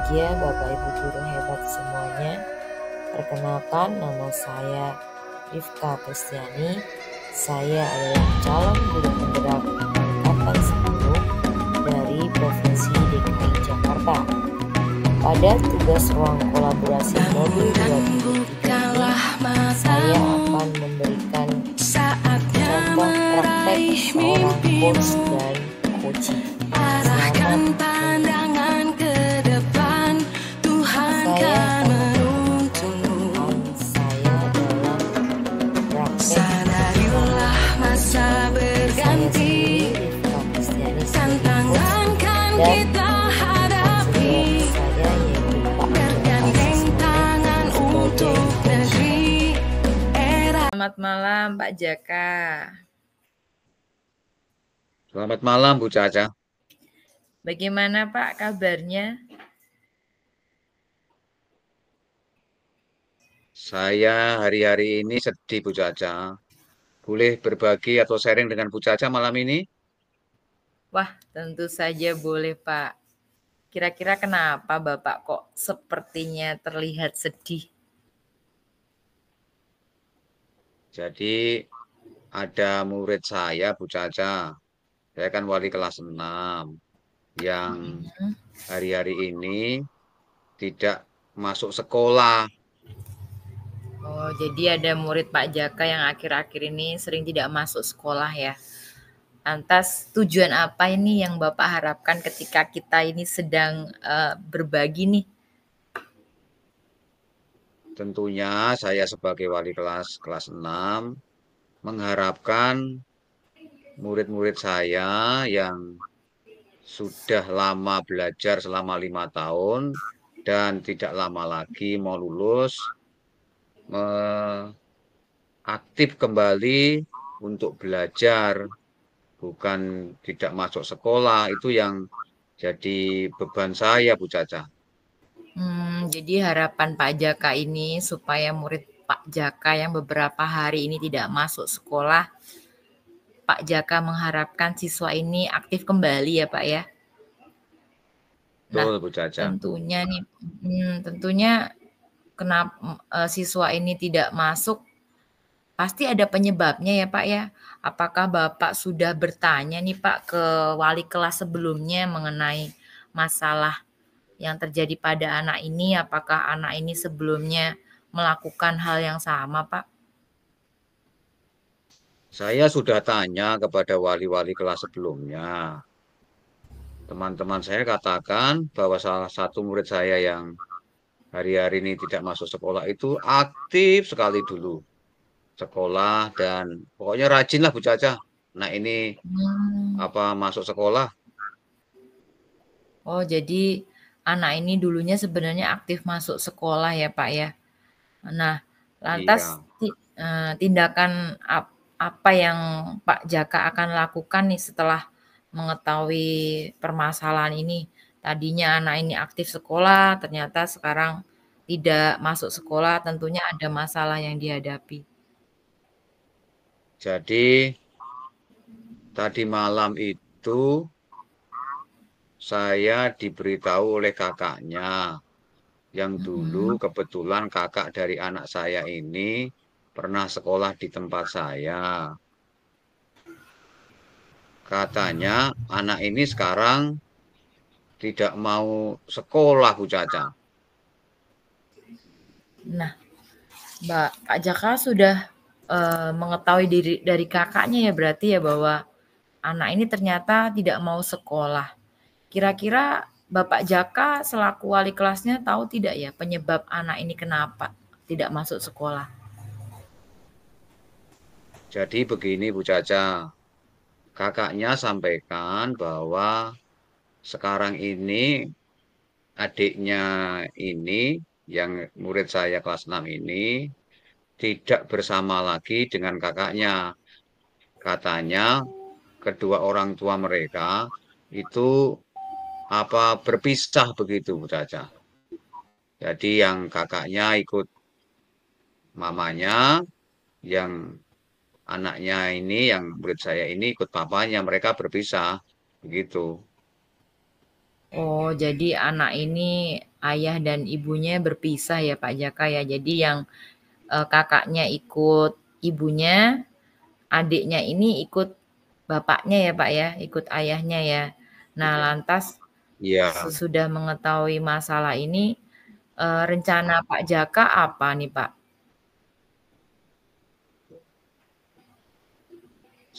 berbahagia, Bapak Ibu guru hebat semuanya. Perkenalkan, nama saya Rifka Kristiani. Saya adalah calon guru penggerak angkatan 10 dari Provinsi DKI Jakarta. Pada tugas ruang kolaborasi modul 23 ini, saya akan memberikan contoh praktek seorang coach dan coaching. Arahkan pandangan ke depan, Tuhan kan menuntunmu. Sadarilah masa berganti, tantangan kan kita hadapi, bergandeng tangan untuk negeri. Selamat malam Pak Jaka. Selamat malam Bu Caca. Bagaimana Pak kabarnya? Saya hari-hari ini sedih Bu Caca. Boleh berbagi atau sharing dengan Bu Caca malam ini? Wah, tentu saja boleh Pak. Kira-kira kenapa Bapak kok sepertinya terlihat sedih? Jadi ada murid saya Bu Caca. Saya kan wali kelas 6 yang hari-hari ini tidak masuk sekolah. Oh, jadi ada murid Pak Jaka yang akhir-akhir ini sering tidak masuk sekolah ya. Lantas tujuan apa ini yang Bapak harapkan ketika kita ini sedang berbagi nih? Tentunya saya sebagai wali kelas 6 mengharapkan murid-murid saya yang sudah lama belajar selama 5 tahun dan tidak lama lagi mau lulus, aktif kembali untuk belajar, bukan tidak masuk sekolah. Itu yang jadi beban saya, Bu Caca. Jadi harapan Pak Jaka ini supaya murid Pak Jaka yang beberapa hari ini tidak masuk sekolah, Pak Jaka mengharapkan siswa ini aktif kembali ya Pak ya. Betul, Bu Caca. Tentunya kenapa siswa ini tidak masuk, pasti ada penyebabnya ya Pak ya. Apakah Bapak sudah bertanya nih Pak ke wali kelas sebelumnya mengenai masalah yang terjadi pada anak ini? Apakah anak ini sebelumnya melakukan hal yang sama Pak? Saya sudah tanya kepada wali-wali kelas sebelumnya. Teman-teman saya katakan bahwa salah satu murid saya yang hari-hari ini tidak masuk sekolah itu aktif sekali dulu sekolah dan pokoknya rajin lah Bu Caca. Nah ini masuk sekolah. Oh, jadi anak ini dulunya sebenarnya aktif masuk sekolah ya Pak ya. Nah, lantas tindakan apa yang Pak Jaka akan lakukan nih setelah mengetahui permasalahan ini? Tadinya anak ini aktif sekolah, ternyata sekarang tidak masuk sekolah, tentunya ada masalah yang dihadapi. Jadi tadi malam itu saya diberitahu oleh kakaknya yang dulu kebetulan kakak dari anak saya ini pernah sekolah di tempat saya. Katanya anak ini sekarang tidak mau sekolah, Bu Caca. Nah, Pak Jaka sudah mengetahui dari kakaknya ya berarti ya bahwa anak ini ternyata tidak mau sekolah. Kira-kira Bapak Jaka selaku wali kelasnya tahu tidak ya penyebab anak ini kenapa tidak masuk sekolah? Jadi begini Bu Caca, kakaknya sampaikan bahwa sekarang ini adiknya ini yang murid saya kelas 6 ini tidak bersama lagi dengan kakaknya. Katanya kedua orang tua mereka itu berpisah begitu Bu Caca. Jadi yang kakaknya ikut mamanya, yang anaknya ini, yang murid saya ini ikut papanya, mereka berpisah begitu. Oh, jadi anak ini ayah dan ibunya berpisah ya Pak Jaka ya. Jadi yang kakaknya ikut ibunya, adiknya ini ikut bapaknya ya Pak ya, ikut ayahnya ya. Nah, Iya. lantas Iya, sesudah mengetahui masalah ini, rencana Pak Jaka apa nih Pak?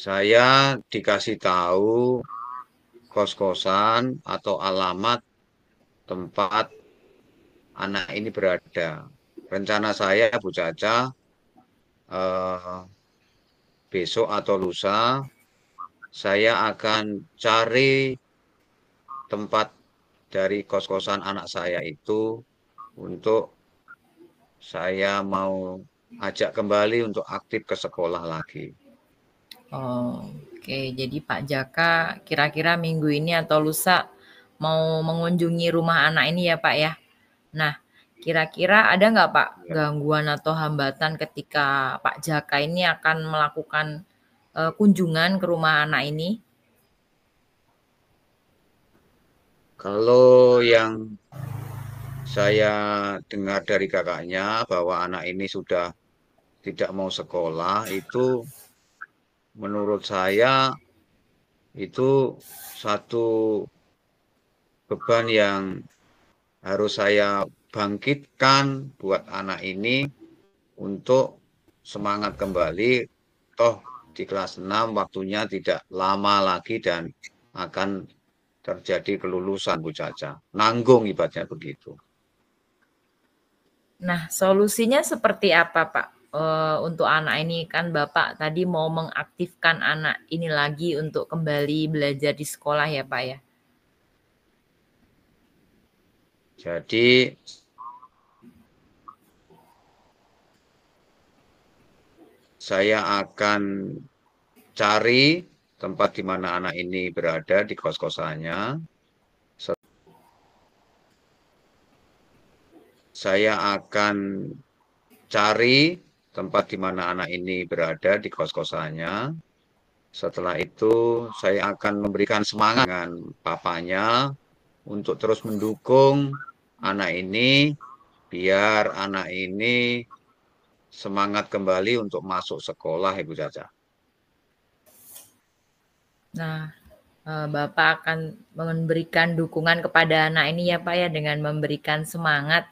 saya dikasih tahu kos-kosan atau alamat tempat anak ini berada. Rencana saya, Bu Caca, eh, besok atau lusa saya akan cari tempat dari kos-kosan anak saya itu untuk saya mau ajak kembali untuk aktif ke sekolah lagi. Oh, oke. Jadi Pak Jaka kira-kira minggu ini atau lusa mau mengunjungi rumah anak ini ya Pak ya? Nah, kira-kira ada nggak Pak Ya. gangguan atau hambatan ketika Pak Jaka ini akan melakukan kunjungan ke rumah anak ini? Kalau yang saya dengar dari kakaknya bahwa anak ini sudah tidak mau sekolah, itu menurut saya itu satu beban yang harus saya bangkitkan buat anak ini untuk semangat kembali. Toh di kelas 6 waktunya tidak lama lagi dan akan terjadi kelulusan, Bu Caca. Nanggung ibaratnya begitu. Nah, solusinya seperti apa Pak? Untuk anak ini kan Bapak tadi mau mengaktifkan anak ini lagi untuk kembali belajar di sekolah ya Pak ya? Jadi saya akan cari tempat di mana anak ini berada di kos-kosannya. Saya akan cari tempat di mana anak ini berada di kos-kosannya. Setelah itu saya akan memberikan semangat dengan papanya untuk terus mendukung anak ini biar anak ini semangat kembali untuk masuk sekolah, Ibu Caca. Nah, Bapak akan memberikan dukungan kepada anak ini ya Pak ya dengan memberikan semangat.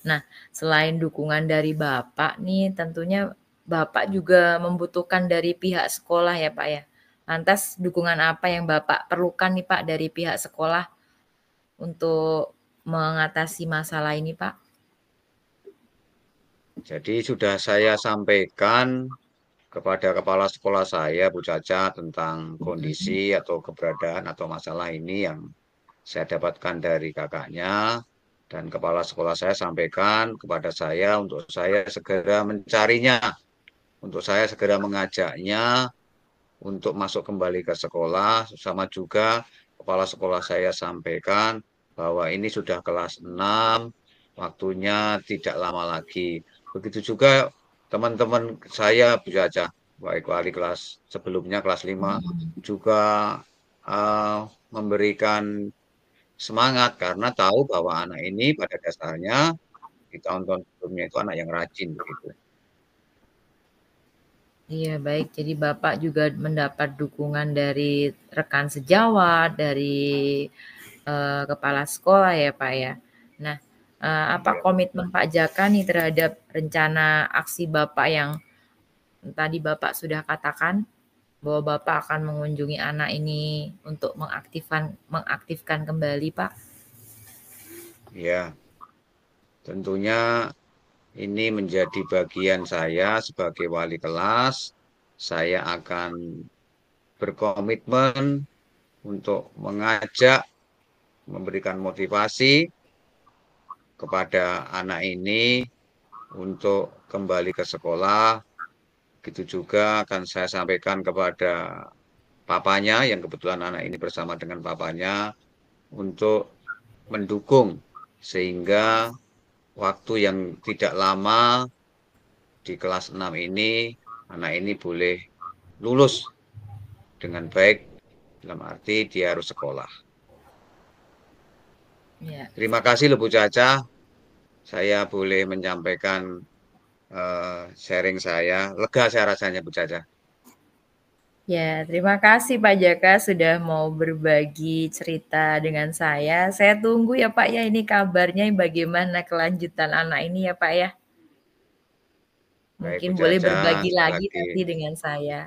Nah, selain dukungan dari Bapak nih tentunya Bapak juga membutuhkan dari pihak sekolah ya Pak ya. Lantas dukungan apa yang Bapak perlukan nih Pak dari pihak sekolah untuk mengatasi masalah ini Pak? Jadi sudah saya sampaikan kepada kepala sekolah saya, Bu Caca, tentang kondisi atau keberadaan atau masalah ini yang saya dapatkan dari kakaknya. Dan kepala sekolah saya sampaikan kepada saya untuk saya segera mencarinya, untuk saya segera mengajaknya untuk masuk kembali ke sekolah. Sama juga kepala sekolah saya sampaikan bahwa ini sudah kelas 6, waktunya tidak lama lagi. Begitu juga teman-teman saya, Bu Caca, baik wali kelas sebelumnya, kelas 5, juga memberikan semangat karena tahu bahwa anak ini pada dasarnya di tahun-tahun sebelumnya itu anak yang rajin begitu. Iya baik, jadi Bapak juga mendapat dukungan dari rekan sejawat, dari kepala sekolah ya Pak ya. Nah, apa Ya. komitmen Pak Jaka nih terhadap rencana aksi Bapak yang tadi Bapak sudah katakan bahwa Bapak akan mengunjungi anak ini untuk mengaktifkan kembali Pak? Ya, tentunya ini menjadi bagian saya sebagai wali kelas. Saya akan berkomitmen untuk mengajak, memberikan motivasi kepada anak ini untuk kembali ke sekolah. Begitu juga akan saya sampaikan kepada papanya, yang kebetulan anak ini bersama dengan papanya, untuk mendukung sehingga waktu yang tidak lama di kelas 6 ini, anak ini boleh lulus dengan baik, dalam arti dia harus sekolah. Ya. Terima kasih loh Bu Caca. Saya boleh menyampaikan sharing saya. Lega saya rasanya Bu Caca. Ya, terima kasih Pak Jaka sudah mau berbagi cerita dengan saya. Saya tunggu ya Pak ya ini kabarnya bagaimana kelanjutan anak ini ya Pak ya. Baik Mungkin Bu boleh Caca, berbagi sekali lagi lagi. nanti dengan saya.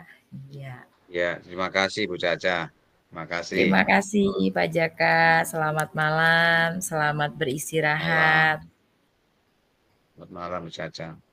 Iya. Ya, terima kasih Bu Caca. Terima kasih. Terima kasih Pak Jaka. Selamat malam, selamat Malam. beristirahat. Selamat malam Bu Caca.